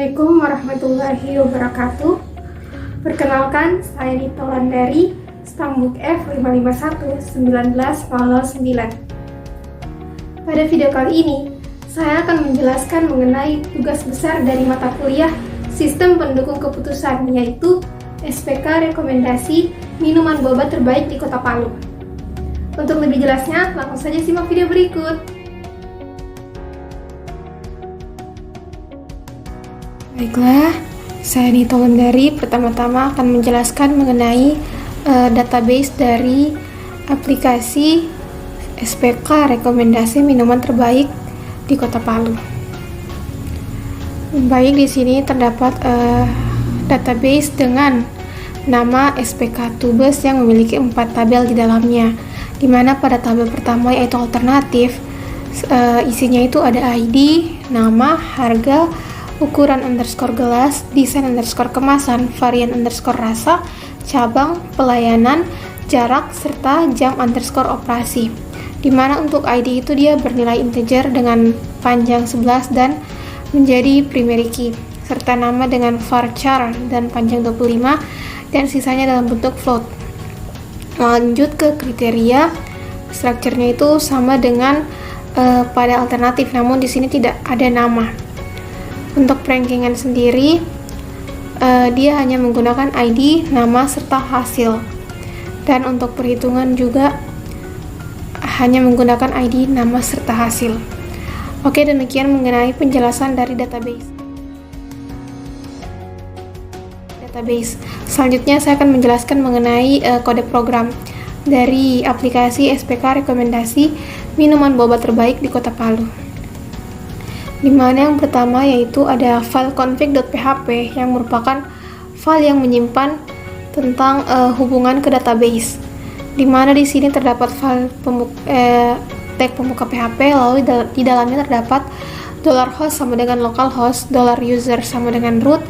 Assalamualaikum warahmatullahi wabarakatuh. Perkenalkan, saya Nita Landari, Stambuk F5511909. Pada video kali ini, saya akan menjelaskan mengenai tugas besar dari mata kuliah Sistem Pendukung Keputusan, yaitu SPK Rekomendasi Minuman Boba Terbaik di Kota Palu. Untuk lebih jelasnya, langsung saja simak video berikut. Baiklah, saya Nita Landari pertama-tama akan menjelaskan mengenai database dari aplikasi SPK Rekomendasi Minuman Terbaik di Kota Palu. Baik, di sini terdapat database dengan nama SPK Tubes yang memiliki 4 tabel di dalamnya, di mana pada tabel pertama yaitu alternatif, isinya itu ada ID, nama, harga, ukuran underscore gelas, desain underscore kemasan, varian underscore rasa, cabang, pelayanan, jarak, serta jam underscore operasi. Dimana untuk ID itu dia bernilai integer dengan panjang 11 dan menjadi primary key, serta nama dengan varchar dan panjang 25 dan sisanya dalam bentuk float. Lanjut ke kriteria, strukturnya itu sama dengan pada alternatif, namun di sini tidak ada nama. Untuk rankingan sendiri, dia hanya menggunakan ID, nama, serta hasil. Dan untuk perhitungan juga hanya menggunakan ID, nama, serta hasil. Oke, demikian mengenai penjelasan dari database. Selanjutnya saya akan menjelaskan mengenai kode program dari aplikasi SPK Rekomendasi Minuman Boba Terbaik di Kota Palu. Dimana yang pertama yaitu ada file config.php yang merupakan file yang menyimpan tentang hubungan ke database. Dimana di sini terdapat file tag pembuka PHP, lalu di dalamnya terdapat $host sama dengan localhost, $user sama dengan root,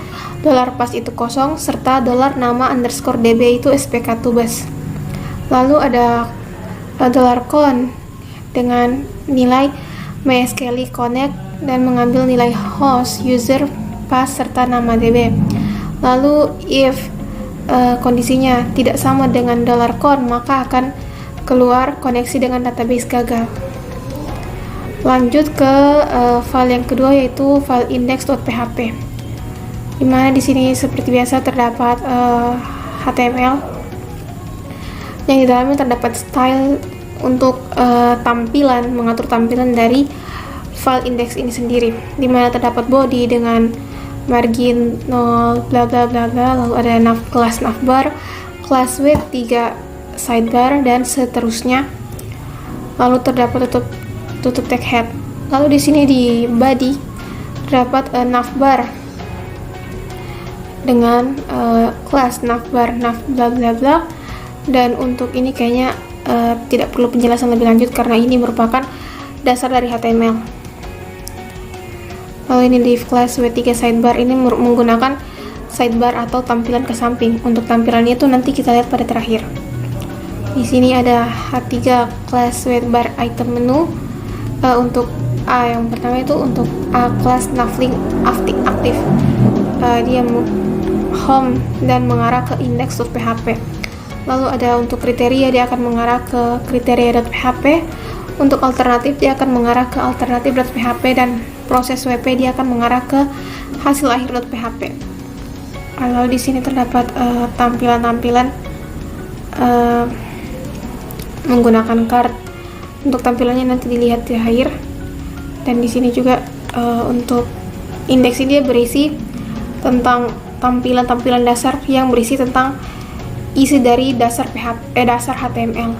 $pass itu kosong, serta $nama_db itu SPK Tubes. Lalu ada $con dengan nilai MySQL connect dan mengambil nilai host, user, pass, serta nama DB. Lalu if kondisinya tidak sama dengan $con, maka akan keluar koneksi dengan database gagal. Lanjut ke file yang kedua yaitu file index.php. Dimana di sini seperti biasa terdapat HTML yang di dalamnya terdapat style untuk tampilan, mengatur tampilan dari file index ini sendiri, dimana terdapat body dengan margin 0 bla bla bla bla, lalu ada kelas navbar, class width 3 sidebar, dan seterusnya. Lalu terdapat tutup tag head. Lalu di sini di body terdapat navbar dengan kelas navbar nav bla bla bla, dan untuk ini kayaknya tidak perlu penjelasan lebih lanjut karena ini merupakan dasar dari HTML. Lalu ini div class w3 sidebar ini menggunakan sidebar atau tampilan ke samping. Untuk tampilannya itu nanti kita lihat pada terakhir. Di sini ada h3 class sidebar item menu. Untuk A yang pertama itu untuk A class navlink aktif. Dia home dan mengarah ke index.php. Lalu ada untuk kriteria, dia akan mengarah ke kriteria.php. Untuk alternatif dia akan mengarah ke alternatif.php, dan proses WP dia akan mengarah ke hasil akhir.php. Lalu di sini terdapat tampilan-tampilan menggunakan card. Untuk tampilannya nanti dilihat di akhir. Dan di sini juga untuk indeks ini dia berisi tentang tampilan-tampilan dasar yang berisi tentang isi dari dasar HTML.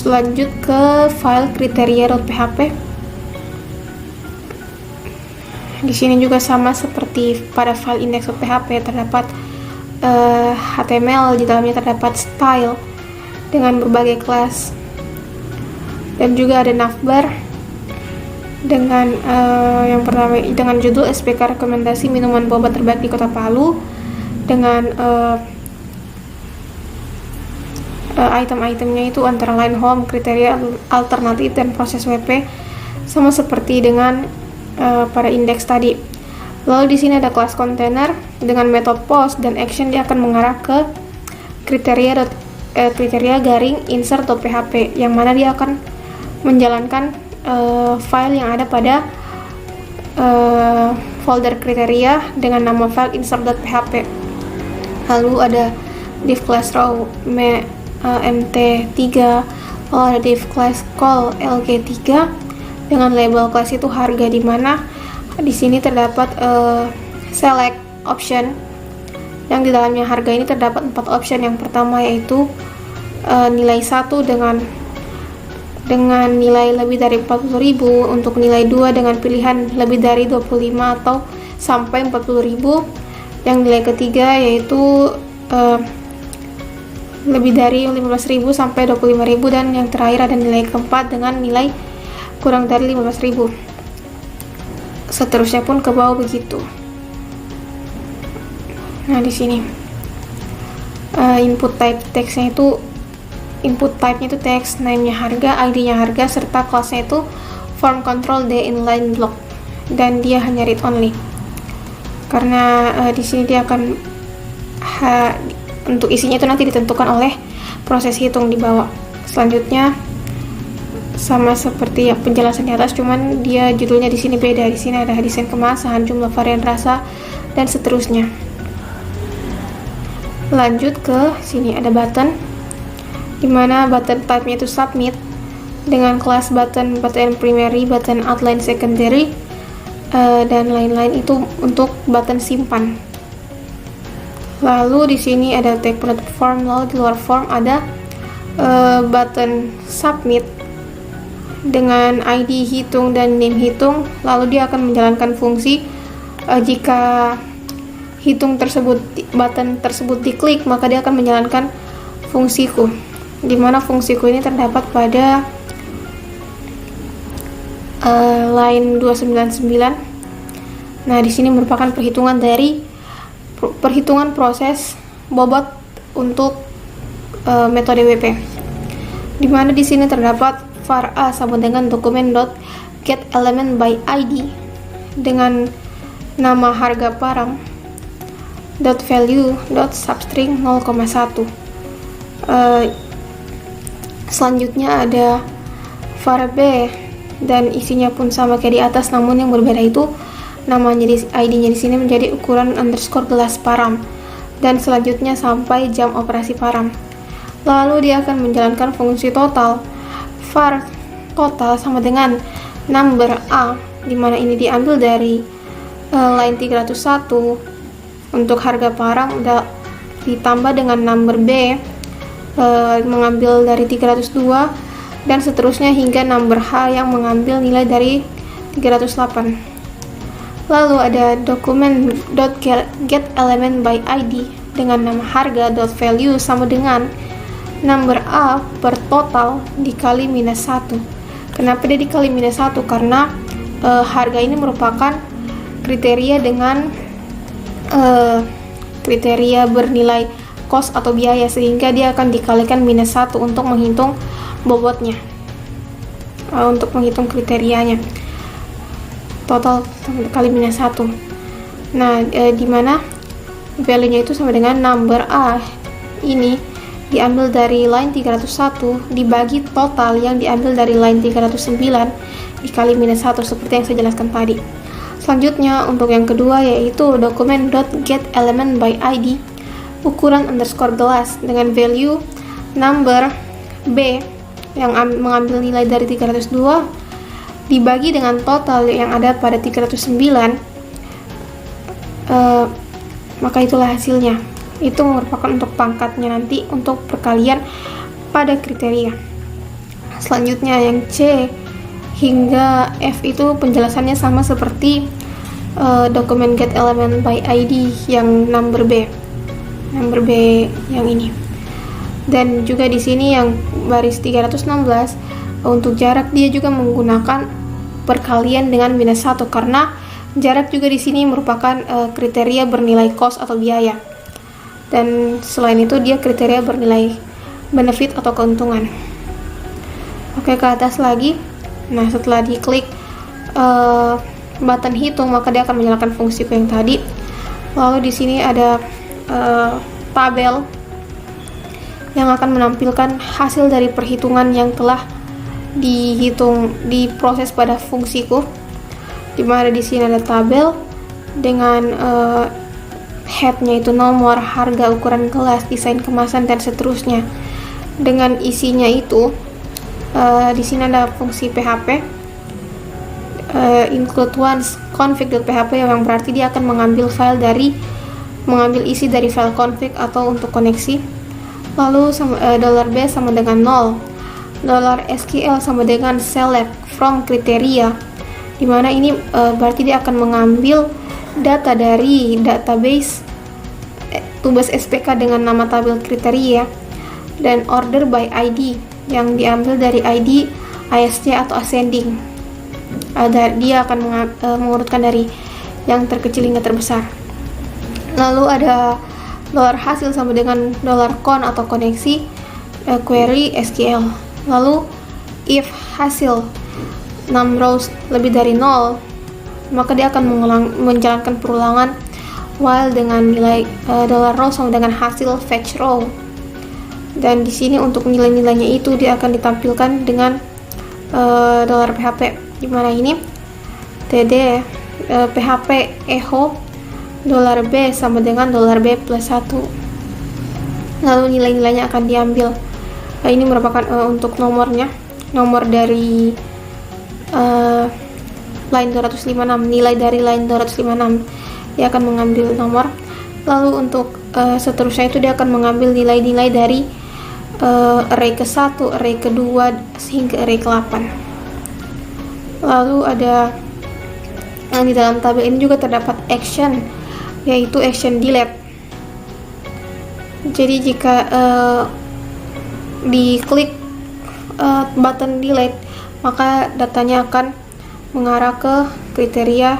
Lanjut ke file kriteria.php. Di sini juga sama seperti pada file index.php, terdapat HTML, di dalamnya terdapat style dengan berbagai kelas, dan juga ada navbar dengan yang pertama dengan judul SPK Rekomendasi Minuman Boba Terbaik di Kota Palu, dengan item-itemnya itu antara lain home, kriteria, alternatif, dan proses WP, sama seperti dengan pada indeks tadi. Lalu di sini ada kelas kontainer dengan metode post dan action, dia akan mengarah ke kriteria garing insert.php, yang mana dia akan menjalankan file yang ada pada folder kriteria dengan nama file insert.php. Lalu ada div class row mt3, lalu ada div class call lg3 dengan label kelas itu harga, di mana di sini terdapat select option yang di dalamnya harga ini terdapat 4 option. Yang pertama yaitu nilai 1 dengan nilai lebih dari 40.000, untuk nilai 2 dengan pilihan lebih dari 25 atau sampai 40.000. Yang nilai ketiga yaitu lebih dari 15.000 sampai 25.000, dan yang terakhir ada nilai keempat dengan nilai kurang dari 15.000. Seterusnya pun ke bawah begitu. Nah, di sini input type text-nya itu, input type-nya itu teks, name-nya harga, ID-nya harga, serta kelasnya itu form control D inline block, dan dia hanya read only. Karena di sini dia akan untuk isinya itu nanti ditentukan oleh proses hitung di bawah. Selanjutnya sama seperti yang penjelasan di atas, cuman dia judulnya di sini beda. Di sini ada desain kemasan, jumlah varian rasa, dan seterusnya. Lanjut ke sini ada button, dimana button type-nya itu submit dengan kelas button primary, button outline secondary, dan lain-lain itu untuk button simpan. Lalu di sini ada tag penutup form, lalu di luar form ada button submit dengan ID hitung dan name hitung. Lalu dia akan menjalankan fungsi jika hitung tersebut, button tersebut diklik, maka dia akan menjalankan fungsiku, dimana fungsiku ini terdapat pada line 299. Nah, di sini merupakan perhitungan proses bobot untuk metode WP, dimana di sini terdapat var a sama dengan dokumen .get element by id dengan nama harga barang .value .substring 0,1. Selanjutnya ada var b dan isinya pun sama kayak di atas, namun yang berbeda itu namanya di ID-nya di sini menjadi ukuran underscore gelas param, dan selanjutnya sampai jam operasi param. Lalu dia akan menjalankan fungsi total. Var total sama dengan number a, dimana ini diambil dari line 301 untuk harga parang, udah ditambah dengan number b mengambil dari 302, dan seterusnya hingga number h yang mengambil nilai dari 308. Lalu ada dokumen .get element by id dengan nama harga .value sama dengan number a per total dikali minus 1. Kenapa dia dikali minus 1? Karena harga ini merupakan kriteria dengan kriteria bernilai cost atau biaya, sehingga dia akan dikalikan minus 1 untuk menghitung bobotnya, untuk menghitung kriterianya. Total kali minus 1. Nah, dimana value-nya itu sama dengan number a ini diambil dari line 301 dibagi total yang diambil dari line 309 dikali minus 1, seperti yang saya jelaskan tadi. Selanjutnya untuk yang kedua yaitu dokumen .get element by id ukuran underscore gelas dengan value number b yang mengambil nilai dari 302 dibagi dengan total yang ada pada 309, maka itulah hasilnya. Itu merupakan untuk pangkatnya nanti untuk perkalian pada kriteria. Selanjutnya yang C hingga F itu penjelasannya sama seperti dokumen get element by ID yang number B yang ini. Dan juga di sini yang baris 316 untuk jarak dia juga menggunakan perkalian dengan minus 1, karena jarak juga di sini merupakan kriteria bernilai cost atau biaya. Dan selain itu dia kriteria bernilai benefit atau keuntungan. Oke, ke atas lagi. Nah, setelah diklik button hitung, maka dia akan menyalakan fungsiku yang tadi. Lalu di sini ada tabel yang akan menampilkan hasil dari perhitungan yang telah diproses pada fungsiku. Dimana di sini ada tabel dengan headnya itu nomor, harga, ukuran kelas, desain kemasan, dan seterusnya. Dengan isinya itu di sini ada fungsi PHP include once config.php yang berarti dia akan mengambil isi dari file config atau untuk koneksi. Lalu $b sama dengan 0, $SQL sama dengan select from kriteria, dimana ini berarti dia akan mengambil data dari database tugas SPK dengan nama tabel kriteria, dan order by ID yang diambil dari ID ISC atau ascending. Dia akan mengurutkan dari yang terkecil hingga terbesar. Lalu ada $hasil sama dengan $con atau koneksi query SQL. Lalu if hasil 6 rows lebih dari 0, maka dia akan menjalankan perulangan while dengan nilai $row sama dengan hasil fetch row. Dan di sini untuk nilai-nilainya itu dia akan ditampilkan dengan $php, di mana ini td php echo $b sama dengan $b plus 1. Lalu nilai-nilainya akan diambil. Ini merupakan untuk nomor dari line 256, nilai dari line 256 dia akan mengambil nomor. Lalu untuk seterusnya itu dia akan mengambil nilai-nilai dari array ke-1, array ke-2 hingga array ke-8. Lalu ada di dalam tabel ini juga terdapat action, yaitu action delete. Jadi jika diklik button delete, maka datanya akan mengarah ke kriteria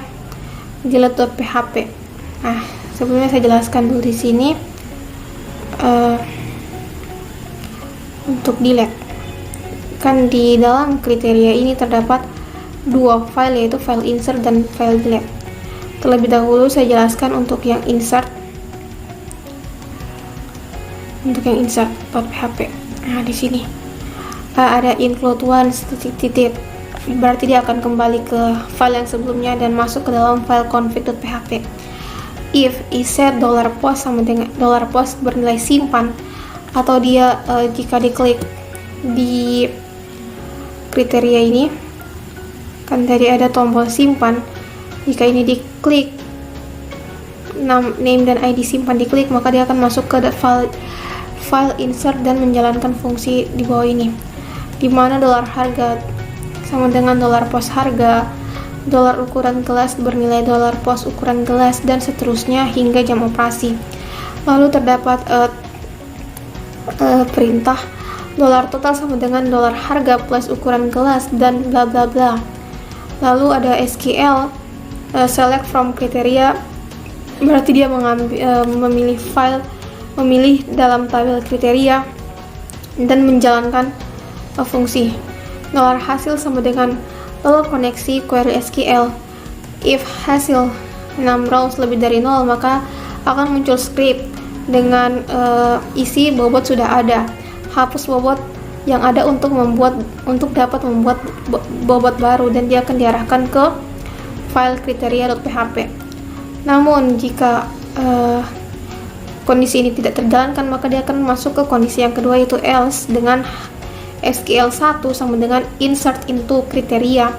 delete.php. Nah, sebelumnya saya jelaskan dulu di sini untuk delete. Kan di dalam kriteria ini terdapat dua file, yaitu file insert dan file delete. Terlebih dahulu saya jelaskan untuk yang insert. Untuk yang insert.php. Nah, di sini ada include once titik, berarti dia akan kembali ke file yang sebelumnya dan masuk ke dalam file config.php. If iset $post sama dengan $post bernilai simpan, atau dia jika diklik di kriteria ini, kan tadi ada tombol simpan, jika ini diklik name dan ID simpan diklik, maka dia akan masuk ke file insert dan menjalankan fungsi di bawah ini, di mana $harga sama dengan $post harga, $ukuran kelas bernilai $post ukuran kelas, dan seterusnya hingga jam operasi. Lalu terdapat perintah $total sama dengan $harga plus ukuran kelas dan bla bla bla. Lalu ada SQL select from kriteria, berarti dia memilih dalam tabel kriteria dan menjalankan fungsi. $hasil sama dengan koneksi query SQL. If hasil 6 rows lebih dari 0, maka akan muncul script dengan isi bobot sudah ada. Hapus bobot yang ada untuk dapat membuat bobot baru, dan dia akan diarahkan ke file kriteria.php. Namun jika kondisi ini tidak terjalankan, maka dia akan masuk ke kondisi yang kedua, yaitu else, dengan SQL1 sama dengan insert into kriteria,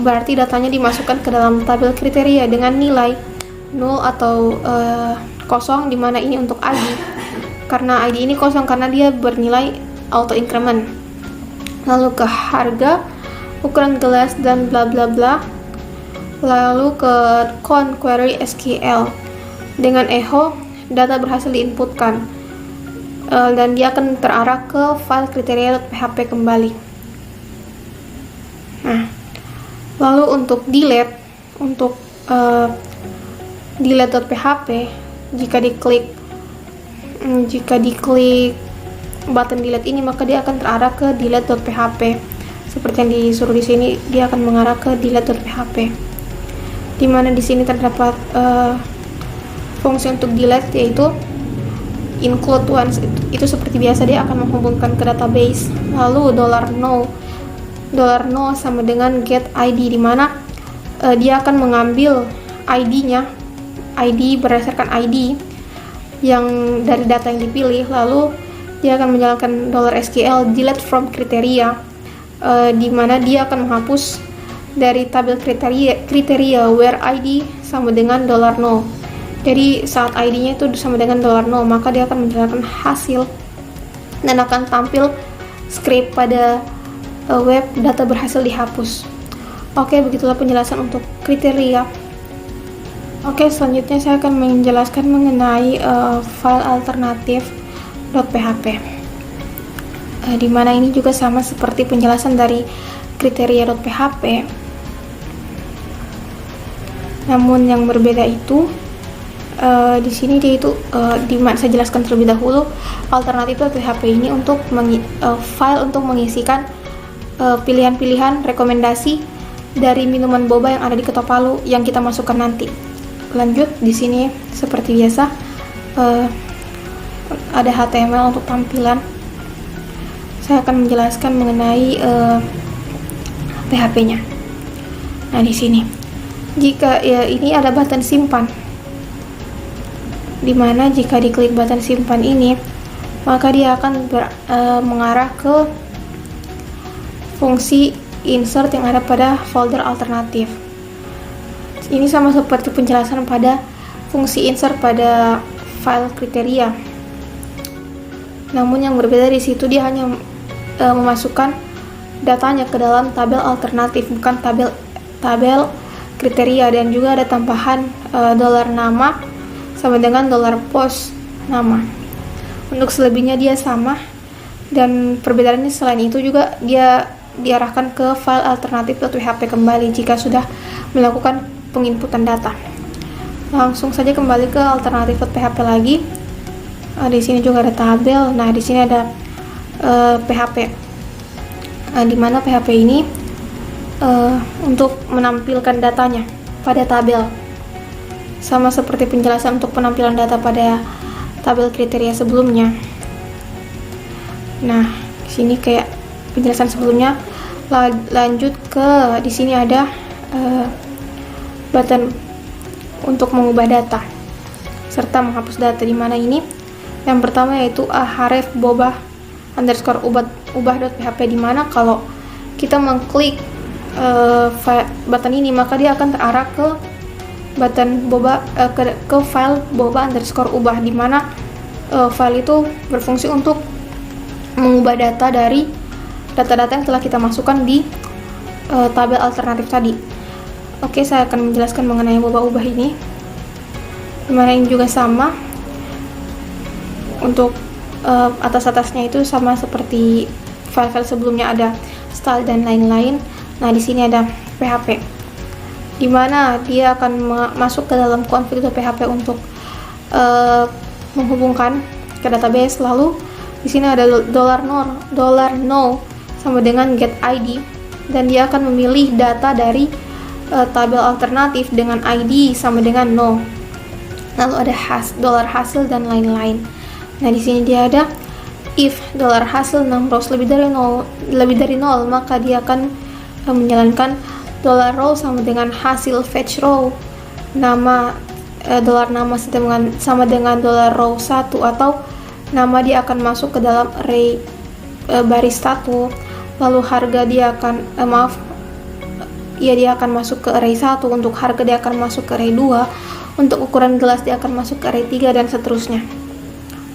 berarti datanya dimasukkan ke dalam tabel kriteria dengan nilai 0 atau kosong, dimana ini untuk ID, karena ID ini kosong karena dia bernilai auto increment. Lalu ke harga, ukuran gelas, dan bla bla bla. Lalu ke query SQL dengan echo, data berhasil diinputkan, dan dia akan terarah ke file kriteria.php kembali. Nah, lalu untuk delete.php, jika diklik button delete ini, maka dia akan terarah ke delete.php. Seperti yang disuruh di sini, dia akan mengarah ke delete.php. Dimana di sini terdapat fungsi untuk delete, yaitu include once. Itu seperti biasa dia akan menghubungkan ke database. Lalu $no sama dengan get ID, dimana dia akan mengambil ID berdasarkan ID yang dari data yang dipilih, lalu dia akan menjalankan $SQL delete from kriteria, dimana dia akan menghapus dari tabel kriteria where ID sama dengan $no. Jadi saat ID-nya itu sama dengan $no, maka dia akan menjalankan hasil dan akan tampil script pada web data berhasil dihapus. Oke, begitulah penjelasan untuk kriteria. Oke, selanjutnya saya akan menjelaskan mengenai file alternatif .php. Di mana ini juga sama seperti penjelasan dari kriteria .php. Namun yang berbeda itu di sini dia itu saya jelaskan terlebih dahulu alternatif PHP ini untuk file untuk mengisikan pilihan-pilihan rekomendasi dari minuman boba yang ada di Ketok Palu yang kita masukkan nanti. Lanjut, di sini seperti biasa ada HTML untuk tampilan. Saya akan menjelaskan mengenai PHP-nya. Nah, di sini jika ini ada button simpan, dimana jika diklik button simpan ini, maka dia akan mengarah ke fungsi insert yang ada pada folder alternatif. Ini sama seperti penjelasan pada fungsi insert pada file kriteria. Namun yang berbeda di situ dia hanya memasukkan datanya ke dalam tabel alternatif, bukan tabel kriteria, dan juga ada tambahan $nama sama dengan $post nama. Untuk selebihnya dia sama, dan perbedaannya selain itu juga dia diarahkan ke file alternatif.php kembali jika sudah melakukan penginputan data. Langsung saja kembali ke alternatif.php lagi. Di sini juga ada tabel. Nah, di sini ada PHP. Di mana PHP ini untuk menampilkan datanya pada tabel. Sama seperti penjelasan untuk penampilan data pada tabel kriteria sebelumnya. Nah, di sini kayak penjelasan sebelumnya. Lanjut ke di sini ada button untuk mengubah data serta menghapus data, di mana ini yang pertama yaitu href boba underscore ubah.php, di mana kalau kita mengklik button ini, maka dia akan terarah ke button boba ke file boba underscore ubah, di mana file itu berfungsi untuk mengubah data dari data-data yang telah kita masukkan di tabel alternatif tadi. Oke, saya akan menjelaskan mengenai boba ubah ini, di mana ini juga sama untuk atas-atasnya itu sama seperti file-file sebelumnya, ada style dan lain-lain. Nah, di sini ada PHP, di mana dia akan masuk ke dalam config.php untuk menghubungkan ke database. Lalu di sini ada $no sama dengan get ID, dan dia akan memilih data dari tabel alternatif dengan ID sama dengan no. Lalu ada $hasil dan lain-lain. Nah, di sini dia ada if $hasil 6 rows lebih dari 0, maka dia akan menjalankan $row sama dengan hasil fetch row nama $nama sama dengan $row 1, atau nama dia akan masuk ke dalam array baris 1, lalu harga dia akan dia akan masuk ke array 1, untuk harga dia akan masuk ke array 2, untuk ukuran gelas dia akan masuk ke array 3, dan seterusnya.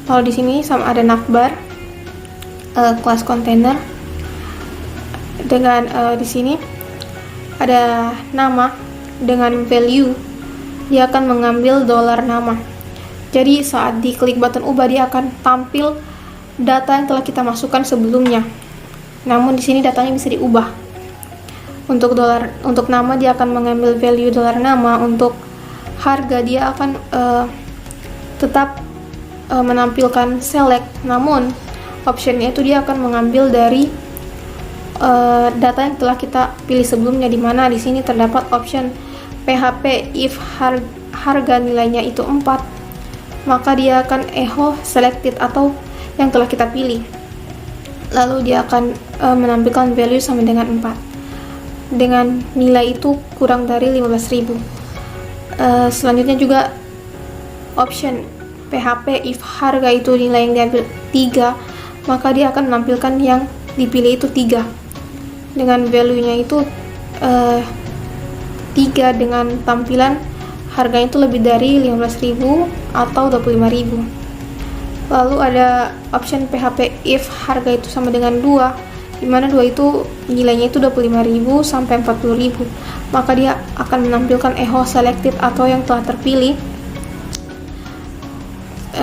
Lalu di sini sama ada navbar kelas container dengan di sini ada nama dengan value, dia akan mengambil $nama. Jadi saat diklik button ubah, dia akan tampil data yang telah kita masukkan sebelumnya. Namun di sini datanya bisa diubah. Untuk nama dia akan mengambil value $nama, untuk harga dia akan tetap menampilkan select, namun optionnya itu dia akan mengambil dari data yang telah kita pilih sebelumnya, di mana di sini terdapat option PHP if harga nilainya itu 4, maka dia akan echo selected atau yang telah kita pilih. Lalu dia akan menampilkan value sama dengan 4 dengan nilai itu kurang dari 15.000. Selanjutnya juga option PHP if harga itu nilai yang diambil 3, maka dia akan menampilkan yang dipilih itu 3 dengan value-nya itu 3 dengan tampilan harganya itu lebih dari 15.000 atau 25.000. Lalu ada option PHP if harga itu sama dengan 2, dimana 2 itu nilainya itu 25.000 sampai 40.000, maka dia akan menampilkan echo selected atau yang telah terpilih.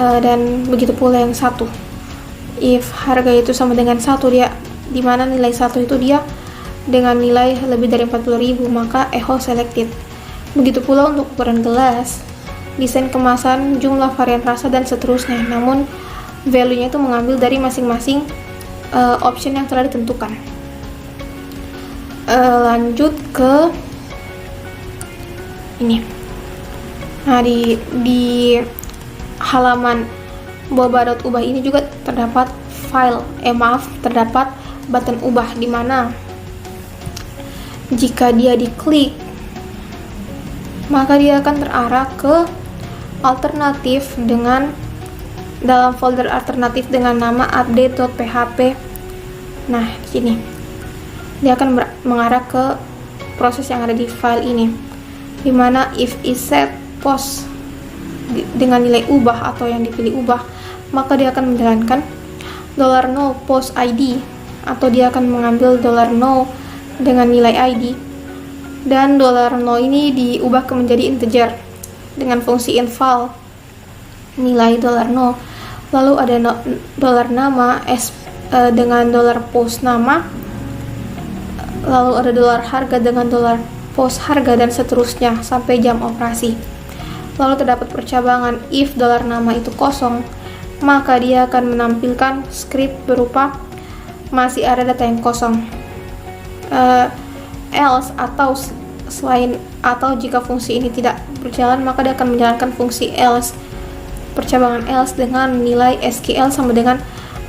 Dan begitu pula yang 1, if harga itu sama dengan 1, dia dimana nilai 1 itu dia dengan nilai lebih dari 40.000, maka echo selected. Begitu pula untuk ukuran gelas, desain kemasan, jumlah varian rasa, dan seterusnya, namun value-nya itu mengambil dari masing-masing option yang telah ditentukan. Lanjut ke ini. Nah, di halaman boba.ubah ini juga terdapat terdapat button ubah, di mana jika dia diklik maka dia akan terarah ke alternatif dengan dalam folder alternatif dengan nama update.php. Nah, sini dia akan mengarah ke proses yang ada di file ini, dimana if is set post dengan nilai ubah atau yang dipilih ubah, maka dia akan menjalankan $no post ID, atau dia akan mengambil $no dengan nilai ID, dan $no ini diubah menjadi integer dengan fungsi inval nilai $no. Lalu ada $nama dengan $post nama, lalu ada $harga dengan $post harga, dan seterusnya sampai jam operasi. Lalu terdapat percabangan if $nama itu kosong, maka dia akan menampilkan script berupa masih ada data yang kosong. Else atau selain atau jika fungsi ini tidak berjalan, maka dia akan menjalankan fungsi else, percabangan else dengan nilai SQL sama dengan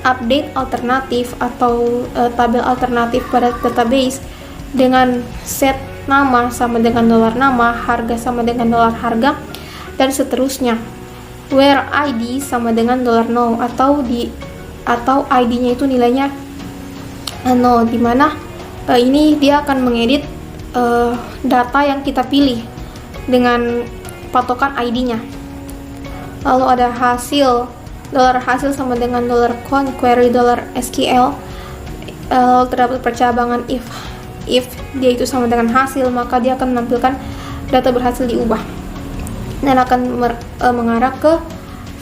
update alternatif atau tabel alternatif pada database dengan set nama sama dengan $nama, harga sama dengan $harga, dan seterusnya. Where ID sama dengan $no atau ID-nya itu nilainya 0, dimana ini dia akan mengedit data yang kita pilih dengan patokan ID-nya. Lalu ada hasil sama dengan $count query $SQL. Lalu terdapat percabangan if dia itu sama dengan hasil, maka dia akan menampilkan data berhasil diubah dan akan mengarah ke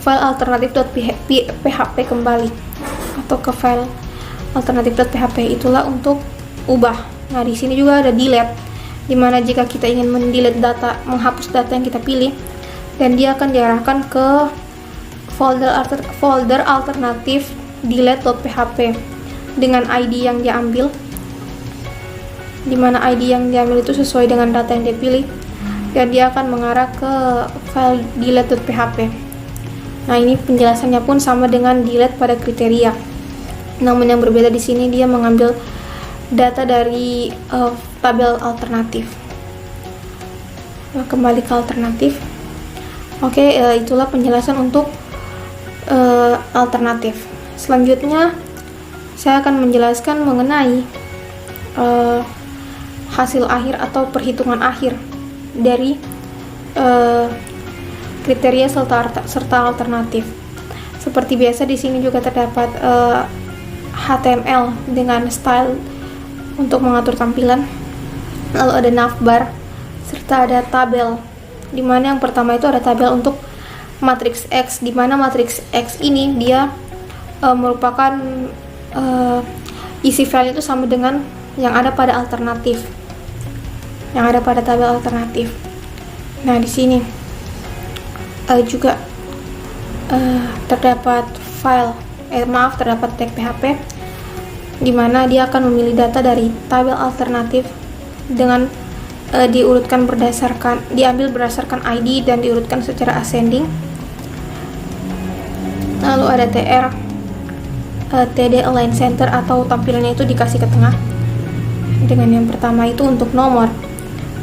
file alternatif.php kembali, atau ke file alternatif.php. Itulah untuk ubah. Nah, di sini juga ada delete, dimana jika kita ingin mendelete data, menghapus data yang kita pilih, dan dia akan diarahkan ke folder alternatif delete.php dengan ID yang dia ambil, dimana ID yang diambil itu sesuai dengan data yang dia pilih, dan dia akan mengarah ke file delete.php. Nah, ini penjelasannya pun sama dengan delete pada kriteria, namun yang berbeda di sini dia mengambil data dari tabel alternatif. Nah, kembali ke alternatif. Oke, itulah penjelasan untuk alternatif. Selanjutnya saya akan menjelaskan mengenai hasil akhir atau perhitungan akhir dari kriteria serta alternatif. Seperti biasa, di sini juga terdapat HTML dengan style untuk mengatur tampilan. Lalu ada navbar serta ada tabel, dimana yang pertama itu ada tabel untuk matriks X, dimana matriks X ini dia merupakan isi file itu sama dengan yang ada pada alternatif, yang ada pada tabel alternatif. Nah, di sini juga terdapat terdapat tag PHP, di mana dia akan memilih data dari tabel alternatif dengan diambil berdasarkan ID dan diurutkan secara ascending. Lalu ada TR, TD Align Center atau tampilannya itu dikasih ke tengah. Dengan yang pertama itu untuk nomor.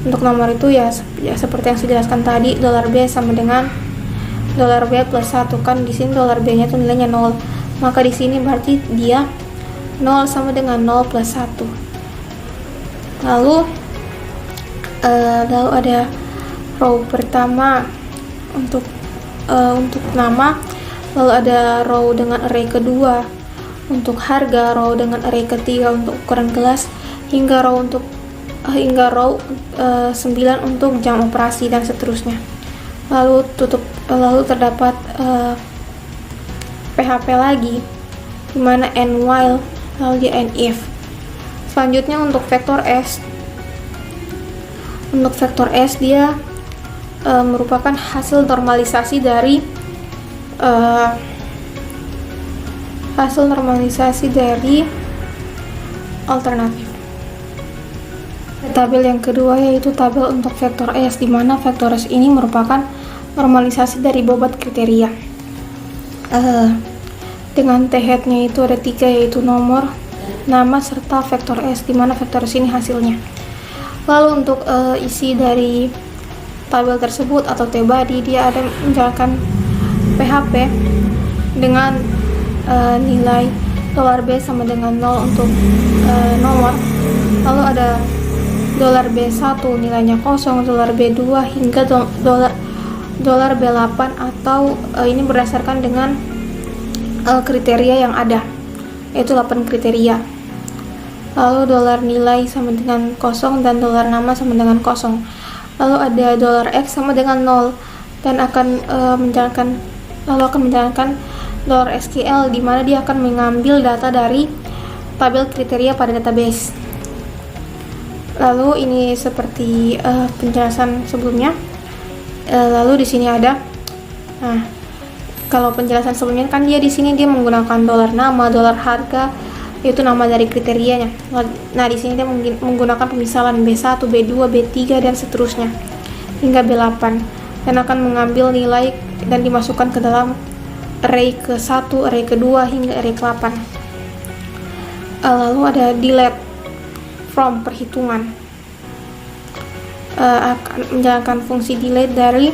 Untuk nomor itu ya seperti yang saya jelaskan tadi, $B sama dengan $B plus 1, kan di sini $B-nya itu nilainya 0. Maka di sini berarti dia 0 sama dengan 0 plus 1. Lalu ada row pertama untuk nama, lalu ada row dengan array kedua untuk harga, row dengan array ketiga untuk ukuran kelas, hingga row 9 untuk jam operasi dan seterusnya. Lalu terdapat PHP lagi, dimana and while, lalu and if. Selanjutnya untuk vektor S. Untuk vektor S dia merupakan hasil normalisasi dari alternatif. Tabel yang kedua yaitu tabel untuk vektor S, di mana vektor S ini merupakan normalisasi dari bobot kriteria. Dengan T-head-nya itu ada 3, yaitu nomor, nama, serta vektor S, di mana vektor S ini hasilnya. Lalu untuk isi dari tabel tersebut atau T-body, dia ada menjalankan PHP dengan nilai $B sama dengan 0 untuk nomor. Lalu ada $B1 nilainya 0, $B2 hingga $B8, atau ini berdasarkan dengan kriteria yang ada, yaitu 8 kriteria. Lalu $nilai sama dengan 0 dan $nama sama dengan 0. Lalu ada $x sama dengan 0 dan akan menjalankan $SQL, di mana dia akan mengambil data dari tabel kriteria pada database. Lalu ini seperti penjelasan sebelumnya. Lalu di sini ada, kalau penjelasan sebelumnya kan dia di sini dia menggunakan $nama, $harga, yaitu nama dari kriterianya. Nah di sini dia menggunakan pemisalan B1, B2, B3 dan seterusnya hingga B8, dan akan mengambil nilai dan dimasukkan ke dalam array ke-1, array kedua hingga array ke-8. Lalu ada delete from perhitungan, akan menjalankan fungsi delete dari,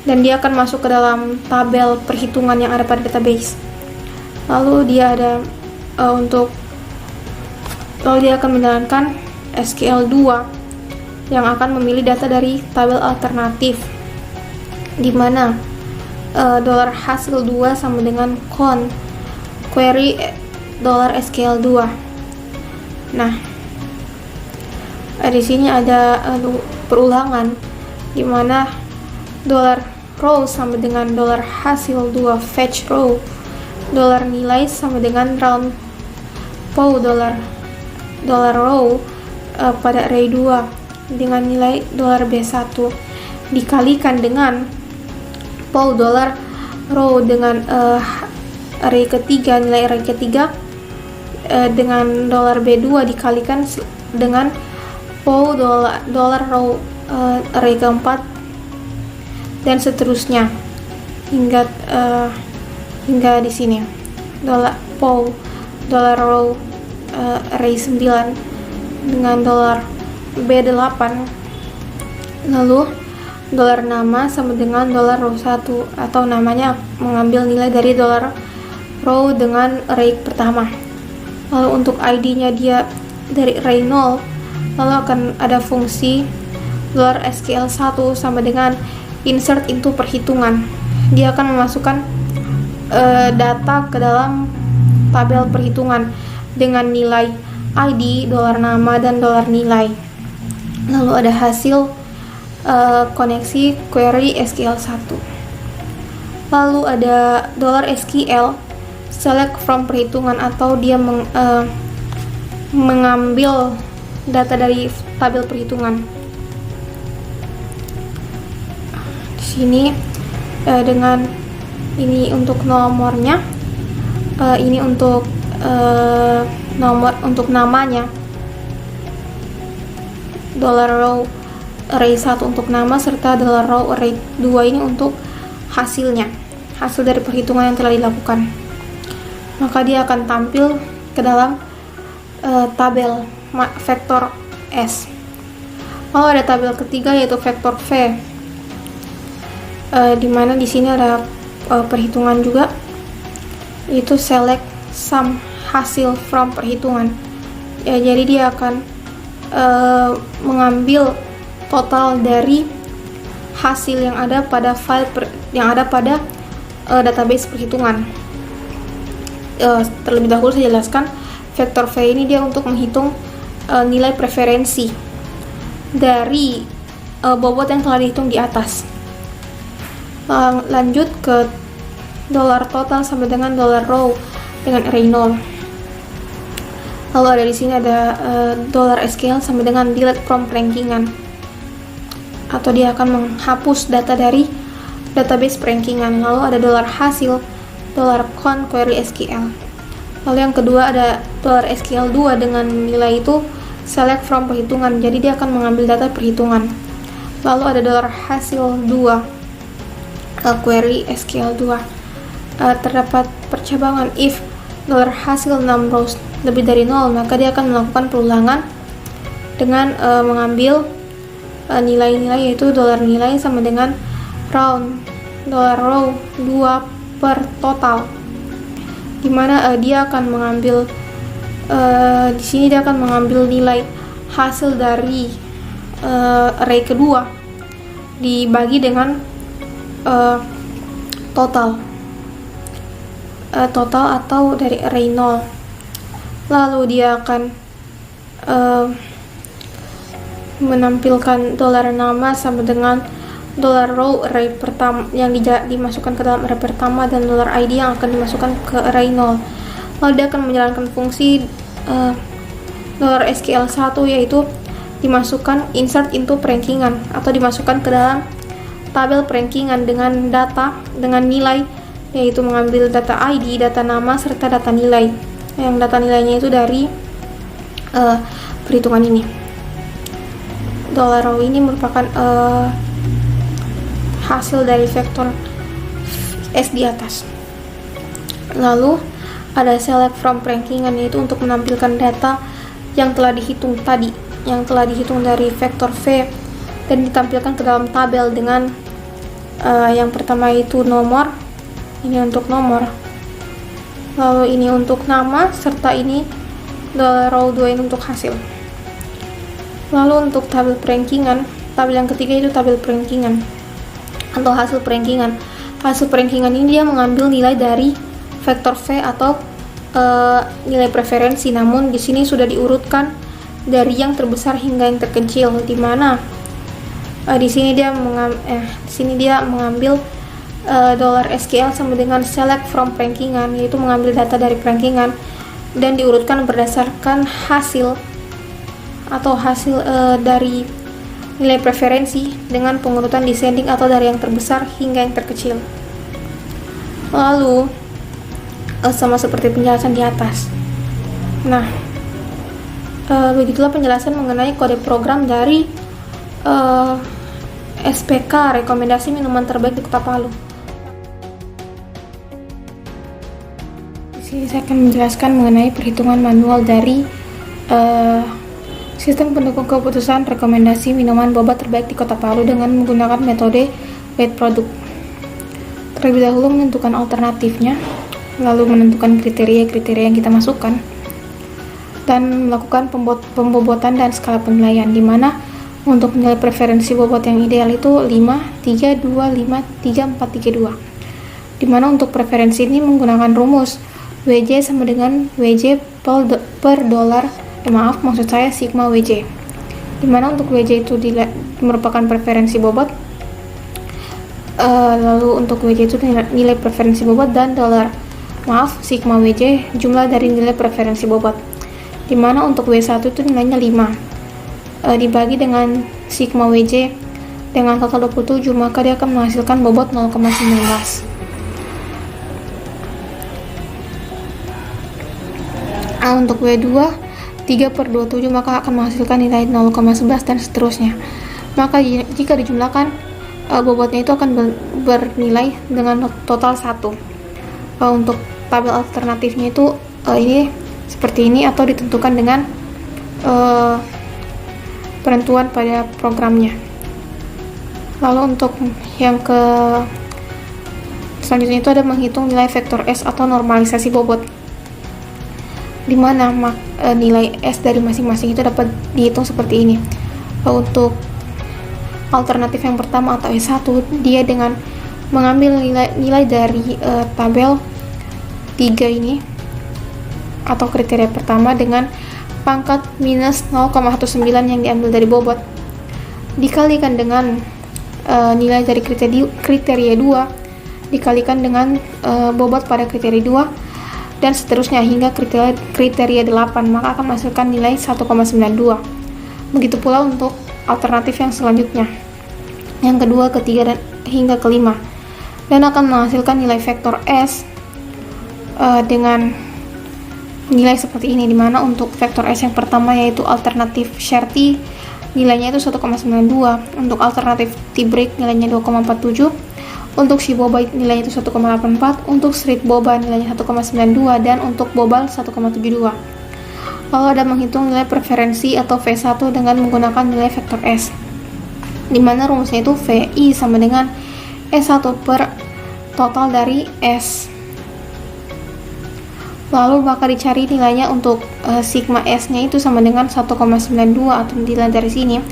dan dia akan masuk ke dalam tabel perhitungan yang ada pada database. Lalu dia ada lalu dia akan menjalankan SQL 2 yang akan memilih data dari tabel alternatif, di mana $hasil 2 sama dengan count query $SQL 2. Nah, di sini ada perulangan, di mana $row sama dengan $hasil 2 fetch row, $nilai sama dengan round pow $row pada array 2 dengan nilai $B1 dikalikan dengan pow $row dengan array ketiga, nilai array ketiga dengan $B2 dikalikan dengan pow $row array keempat dan seterusnya hingga di sini pow $row array 9 dengan $B8. Lalu $nama sama dengan $row 1, atau namanya mengambil nilai dari $row dengan array pertama. Lalu untuk ID-nya dia dari array 0, lalu akan ada fungsi $SQL 1 sama dengan insert into perhitungan. Dia akan memasukkan data ke dalam tabel perhitungan dengan nilai ID, $nama, dan $nilai. Lalu ada hasil koneksi query SQL 1. Lalu ada $SQL select from perhitungan, atau dia mengambil data dari tabel perhitungan. Di sini dengan ini untuk nomornya, ini untuk nomor, untuk namanya $row array 1 untuk nama serta $row array 2 ini untuk hasil dari perhitungan yang telah dilakukan. Maka dia akan tampil ke dalam tabel vektor S. Lalu ada tabel ketiga yaitu vektor V, di mana di sini ada perhitungan juga, yaitu select sum hasil from perhitungan. Ya, jadi dia akan mengambil total dari hasil yang ada pada database perhitungan. Terlebih dahulu saya jelaskan, vektor V ini dia untuk menghitung nilai preferensi dari bobot yang telah dihitung di atas. Lanjut ke $total sampai dengan $row dengan array 0. Lalu ada di sini ada $scale sampai dengan delete from rankingan, atau dia akan menghapus data dari database rankingan. Lalu ada $hasil, $count query SQL. Lalu yang kedua ada $scale 2 dengan nilai itu select from perhitungan, jadi dia akan mengambil data perhitungan. Lalu ada $hasil 2 query SQL 2. Terdapat percabangan if $hasil 6 rows lebih dari 0, maka dia akan melakukan perulangan dengan mengambil nilai-nilai, yaitu $nilai sama dengan round $row 2 per total, dimana dia akan mengambil di sini dia akan mengambil nilai hasil dari array kedua dibagi dengan total atau dari array 0. Lalu dia akan menampilkan $nama sama dengan $row array pertama yang dimasukkan ke dalam array pertama, dan $id yang akan dimasukkan ke array 0. Lalu dia akan menjalankan fungsi $SQL1, yaitu dimasukkan insert into rankingan, atau dimasukkan ke dalam tabel rankingan dengan nilai, yaitu mengambil data ID, data nama, serta data nilai. Yang data nilainya itu dari perhitungan ini. $row ini merupakan hasil dari vektor S di atas. Lalu ada select from rankingan, yaitu untuk menampilkan data yang telah dihitung tadi, yang telah dihitung dari vektor V dan ditampilkan ke dalam tabel dengan yang pertama itu nomor, ini untuk nomor, lalu ini untuk nama, serta ini $row 2 ini untuk hasil. Lalu untuk tabel rankingan, tabel yang ketiga itu tabel rankingan atau hasil rankingan. Hasil rankingan ini dia mengambil nilai dari vektor V atau nilai preferensi, namun di sini sudah diurutkan dari yang terbesar hingga yang terkecil, di mana di sini dia mengambil $SQL sama dengan select from rankingan, yaitu mengambil data dari rankingan dan diurutkan berdasarkan hasil dari nilai preferensi dengan pengurutan descending atau dari yang terbesar hingga yang terkecil. Lalu sama seperti penjelasan di atas. Nah, begitulah penjelasan mengenai kode program dari SPK, rekomendasi minuman terbaik di Kota Palu. Di sini saya akan menjelaskan mengenai perhitungan manual dari sistem pendukung keputusan rekomendasi minuman boba terbaik di Kota Palu dengan menggunakan metode weight product. Terlebih dahulu menentukan alternatifnya, lalu menentukan kriteria-kriteria yang kita masukkan, dan melakukan pembobotan dan skala penilaian, di mana untuk nilai preferensi bobot yang ideal itu 5, 3, 2, 5, 3, 4, 3, 2. Di mana untuk preferensi ini menggunakan rumus WJ sama dengan WJ per dolar, maksud saya sigma WJ. Di mana untuk WJ itu merupakan preferensi bobot, lalu untuk WJ itu nilai preferensi bobot, dan sigma WJ jumlah dari nilai preferensi bobot. Di mana untuk W1 itu nilainya 5, dibagi dengan sigma WJ dengan total 27, maka dia akan menghasilkan bobot 0,19. Untuk W2 3/27, maka akan menghasilkan nilai 0,11 dan seterusnya. Maka jika dijumlahkan, bobotnya itu akan bernilai dengan total 1. Untuk tabel alternatifnya itu ini seperti ini, atau ditentukan dengan penentuan pada programnya. Lalu untuk yang selanjutnya itu ada menghitung nilai vektor S atau normalisasi bobot, di mana nilai S dari masing-masing itu dapat dihitung seperti ini. Untuk alternatif yang pertama atau S1, dia dengan mengambil nilai dari tabel 3 ini atau kriteria pertama dengan pangkat minus 0,19 yang diambil dari bobot dikalikan dengan nilai dari kriteria 2 dikalikan dengan bobot pada kriteria 2 dan seterusnya hingga kriteria 8, maka akan menghasilkan nilai 1,92. Begitu pula untuk alternatif yang selanjutnya, yang kedua, ketiga, dan hingga kelima, dan akan menghasilkan nilai vektor S dengan nilai seperti ini, dimana untuk vektor S yang pertama yaitu alternatif Sherty nilainya itu 1,92, untuk alternatif T-break nilainya 2,47, untuk si boba nilainya itu 1,84, untuk street boba nilainya 1,92, dan untuk bobal 1,72. Lalu ada menghitung nilai preferensi atau V1 dengan menggunakan nilai vektor S, dimana rumusnya itu VI sama dengan S1 per total dari S. Lalu maka dicari nilainya untuk sigma S-nya itu sama dengan 1,92 atau nilai dari sini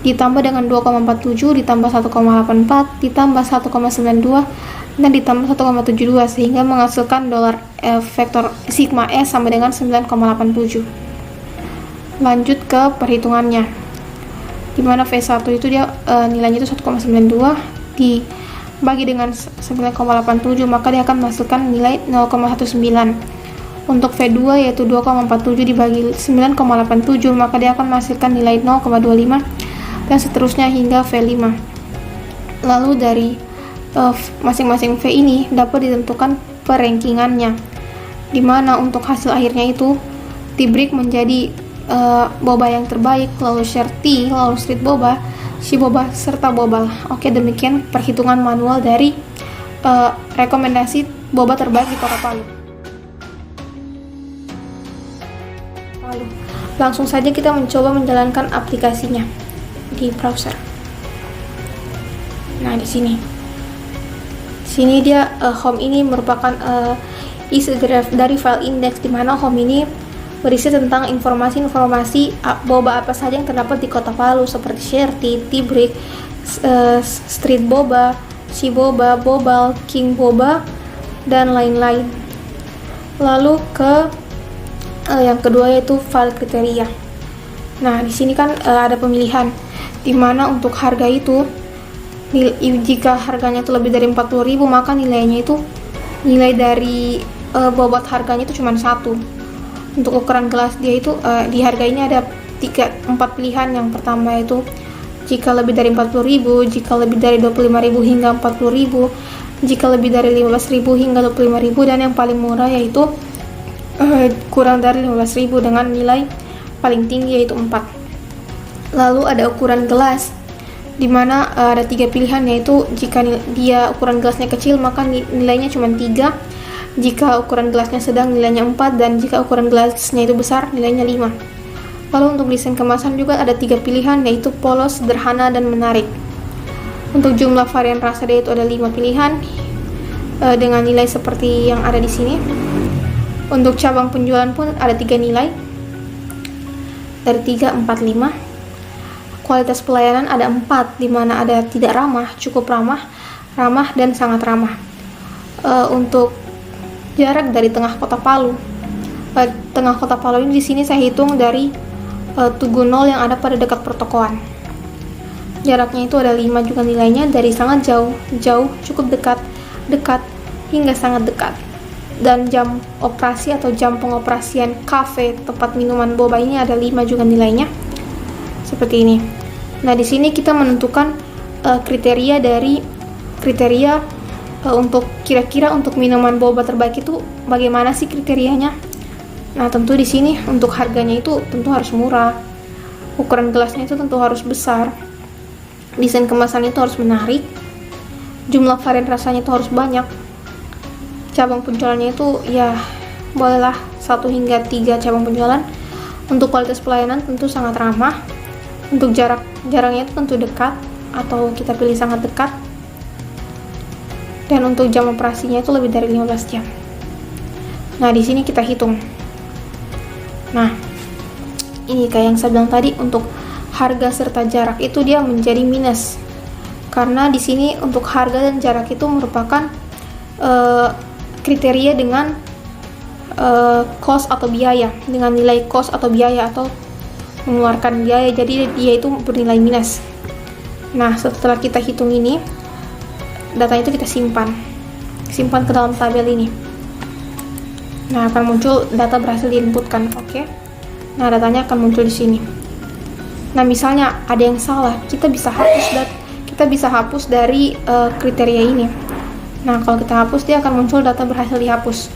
ditambah dengan 2,47 ditambah 1,84 ditambah 1,92 dan ditambah 1,72 sehingga menghasilkan vektor sigma S sama dengan 9,87. Lanjut ke perhitungannya, dimana V1 itu dia nilainya itu 1,92 dibagi dengan 9,87, maka dia akan menghasilkan nilai 0,19. Untuk V2 yaitu 2,47 dibagi 9,87, maka dia akan menghasilkan nilai 0,25 dan seterusnya hingga V5. Lalu dari masing-masing V ini dapat ditentukan perankingannya, dimana untuk hasil akhirnya itu T-break menjadi boba yang terbaik, lalu Sherty, lalu street boba, si boba, serta bobal. Oke, demikian perhitungan manual dari rekomendasi boba terbaik di Kota Palu. Langsung saja kita mencoba menjalankan aplikasinya di browser. Nah, di sini dia home ini merupakan isi dari file index, di mana home ini berisi tentang informasi-informasi boba apa saja yang terdapat di Kota Palu seperti Sherty, T-break, street boba, si boba, bobal, king boba, dan lain-lain. Lalu ke yang kedua yaitu file kriteria. Nah, di sini kan ada pemilihan, dimana untuk harga itu jika harganya itu lebih dari 40.000, maka nilainya itu nilai dari bobot harganya itu cuma 1. Untuk ukuran gelas dia itu di harga ini ada 4 pilihan. Yang pertama itu jika lebih dari 40.000, jika lebih dari 25.000 hingga 40.000, jika lebih dari 15.000 hingga 25.000, dan yang paling murah yaitu kurang dari 15.000 dengan nilai paling tinggi yaitu 4. Lalu ada ukuran gelas, dimana ada 3 pilihan, yaitu jika dia ukuran gelasnya kecil maka nilainya cuma 3, jika ukuran gelasnya sedang nilainya 4, dan jika ukuran gelasnya itu besar nilainya 5. Lalu untuk desain kemasan juga ada 3 pilihan, yaitu polos, sederhana, dan menarik. Untuk jumlah varian rasa dia itu ada 5 pilihan dengan nilai seperti yang ada di sini. Untuk cabang penjualan pun ada 3 nilai, dari 3, 4, 5. Kualitas pelayanan ada 4, dimana ada tidak ramah, cukup ramah, ramah, dan sangat ramah. Untuk jarak dari tengah kota Palu, tengah kota Palu ini di sini saya hitung dari Tugu Nol yang ada pada dekat pertokoan. Jaraknya itu ada 5 juga nilainya, dari sangat jauh, jauh, cukup dekat, dekat, hingga sangat dekat. Dan jam operasi atau jam pengoperasian kafe tempat minuman boba ini ada 5 juga nilainya, seperti ini. Nah, di sini kita menentukan kriteria untuk kira-kira untuk minuman boba terbaik itu bagaimana sih kriterianya. Nah, tentu di sini untuk harganya itu tentu harus murah, ukuran gelasnya itu tentu harus besar, desain kemasan itu harus menarik, jumlah varian rasanya itu harus banyak, cabang penjualannya itu ya bolehlah 1 hingga 3 cabang penjualan. Untuk kualitas pelayanan tentu sangat ramah. Untuk jaraknya itu tentu dekat atau kita pilih sangat dekat. Dan untuk jam operasinya itu lebih dari 15 jam. Nah, di sini kita hitung. Nah, ini kayak yang saya bilang tadi, untuk harga serta jarak itu dia menjadi minus. Karena di sini untuk harga dan jarak itu merupakan kriteria dengan cost atau biaya, dengan nilai cost atau biaya atau mengeluarkan biaya, jadi dia itu bernilai minus. Nah, setelah kita hitung ini, data itu kita simpan ke dalam tabel ini. Nah, akan muncul data berhasil diinputkan. Oke. Nah, datanya akan muncul di sini. Nah, misalnya ada yang salah, kita bisa hapus dari kriteria ini. Nah, kalau kita hapus, dia akan muncul data berhasil dihapus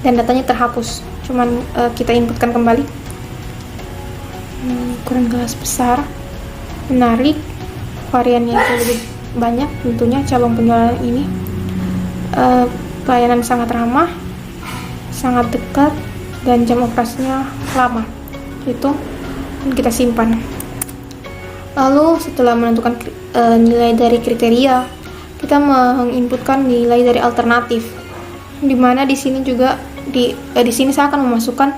dan datanya terhapus. Cuman kita inputkan kembali. Ukuran gelas besar, menarik, variannya itu lebih banyak tentunya, cabang penjualan ini, pelayanan sangat ramah, sangat dekat, dan jam operasinya lama. Itu kita simpan. Lalu setelah menentukan nilai dari kriteria, kita menginputkan nilai dari alternatif, dimana di sini juga di sini saya akan memasukkan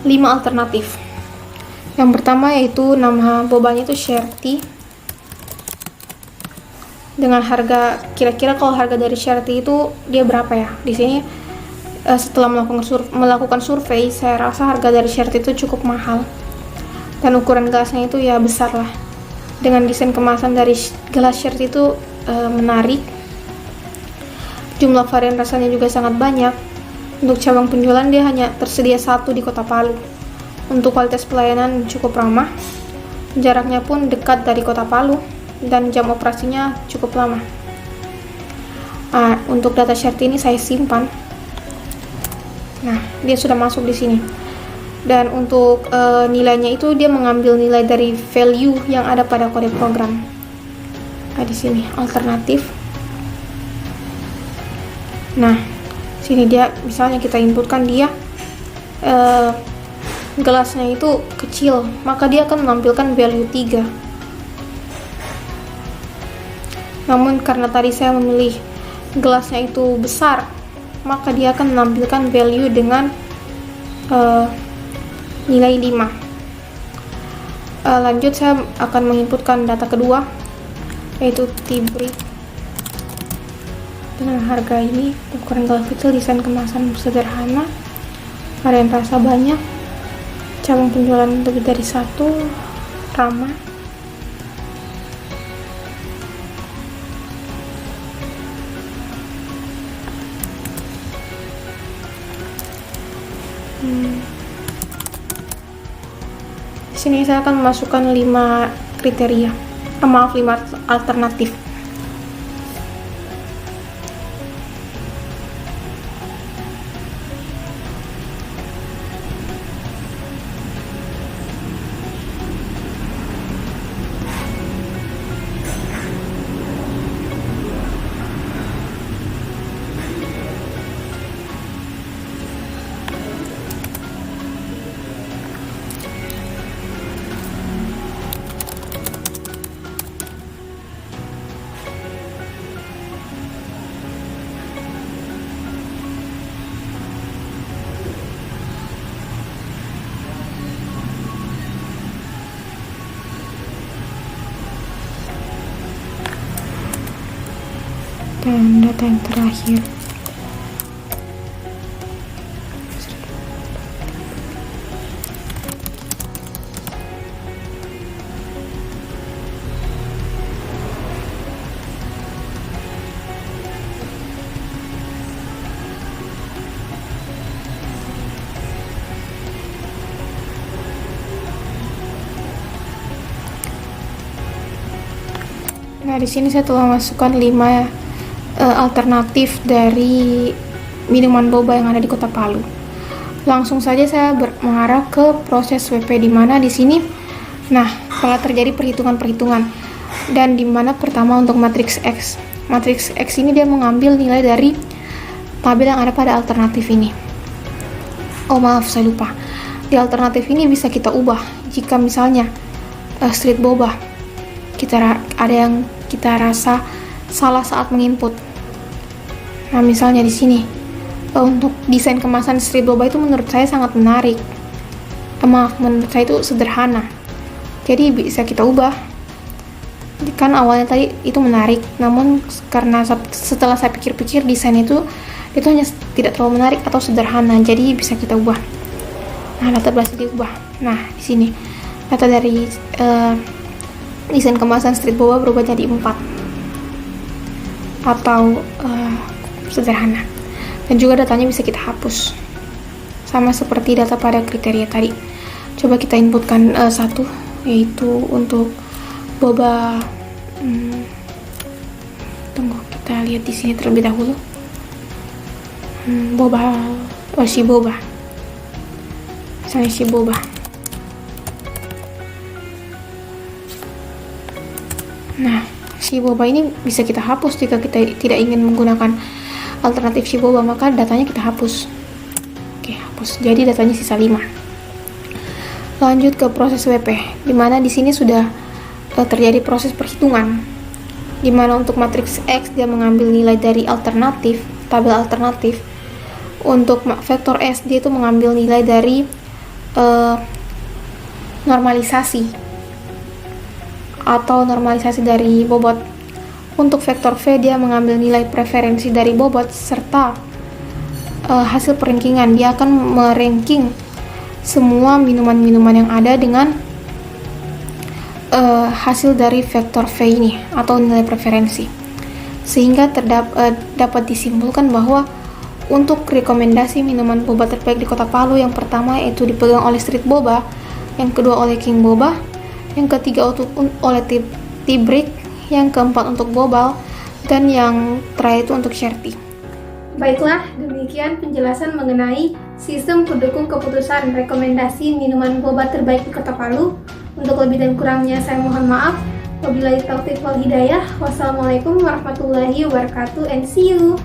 5 alternatif. Yang pertama yaitu nama bobanya itu Sherty, dengan harga, kira-kira kalau harga dari Sherty itu dia berapa ya? Di sini setelah melakukan survei, saya rasa harga dari Sherty itu cukup mahal, dan ukuran gelasnya itu ya besar lah. Dengan desain kemasan dari gelas Sherty itu menarik, jumlah varian rasanya juga sangat banyak. Untuk cabang penjualan dia hanya tersedia 1 di Kota Palu. Untuk kualitas pelayanan cukup ramah, jaraknya pun dekat dari Kota Palu, dan jam operasinya cukup lama. Untuk data Sherty ini saya simpan. Nah, dia sudah masuk di sini. Dan untuk nilainya itu dia mengambil nilai dari value yang ada pada kode program. Di sini alternatif. Nah, sini dia misalnya kita inputkan dia gelasnya itu kecil, maka dia akan menampilkan value 3. Namun karena tadi saya memilih gelasnya itu besar, maka dia akan menampilkan value dengan nilai 5. Lanjut saya akan menginputkan data kedua, yaitu tea break. Dengan harga ini, ukuran gelas kecil, desain kemasan sederhana, varian rasa banyak, cabang penjualan lebih dari 1, ramah. Di sini saya akan memasukkan 5 kriteria, 5 alternatif. Dan data yang terakhir, nah di sini saya telah masukkan 5 alternatif dari minuman boba yang ada di Kota Palu. Langsung saja saya mengarah ke proses WP, di mana di sini, nah, telah terjadi perhitungan-perhitungan. Dan dimana pertama untuk matriks X. Matriks X ini dia mengambil nilai dari tabel yang ada pada alternatif ini. Oh maaf, saya lupa. Di alternatif ini bisa kita ubah. Jika misalnya street boba ada yang kita rasa salah saat menginput. Nah, misalnya di sini untuk desain kemasan street boba itu menurut saya sangat menarik. Menurut saya itu sederhana. Jadi bisa kita ubah. Kan awalnya tadi itu menarik, namun karena setelah saya pikir-pikir desain itu hanya tidak terlalu menarik atau sederhana, jadi bisa kita ubah. Nah, data berhasil diubah. Nah, di sini data dari desain kemasan street boba berubah jadi 4 atau sederhana. Dan juga datanya bisa kita hapus. Sama seperti data pada kriteria tadi. Coba kita inputkan satu, yaitu untuk boba. Tunggu, kita lihat di sini terlebih dahulu. Si boba. Misalnya si boba. Nah, si boba ini bisa kita hapus jika kita tidak ingin menggunakan alternatif si boba, maka datanya kita hapus. Oke, hapus. Jadi datanya sisa 5. Lanjut ke proses WP, dimana di sini sudah terjadi proses perhitungan, dimana untuk matriks X dia mengambil nilai dari alternatif, tabel alternatif. Untuk vektor S dia itu mengambil nilai dari normalisasi atau normalisasi dari bobot. Untuk vektor V dia mengambil nilai preferensi dari bobot serta hasil perankingan. Dia akan meranking semua minuman-minuman yang ada dengan hasil dari vektor V ini atau nilai preferensi, sehingga dapat disimpulkan bahwa untuk rekomendasi minuman boba terbaik di Kota Palu, yang pertama yaitu dipegang oleh Street Boba, yang kedua oleh King Boba, yang ketiga oleh T-Brick, yang keempat untuk Bobal, dan yang terakhir itu untuk Sherty. Baiklah, demikian penjelasan mengenai sistem pendukung keputusan rekomendasi minuman boba terbaik di Kota Palu. Untuk lebih dan kurangnya saya mohon maaf. Wabillahi taufiq wal hidayah. Wassalamualaikum warahmatullahi wabarakatuh and see you.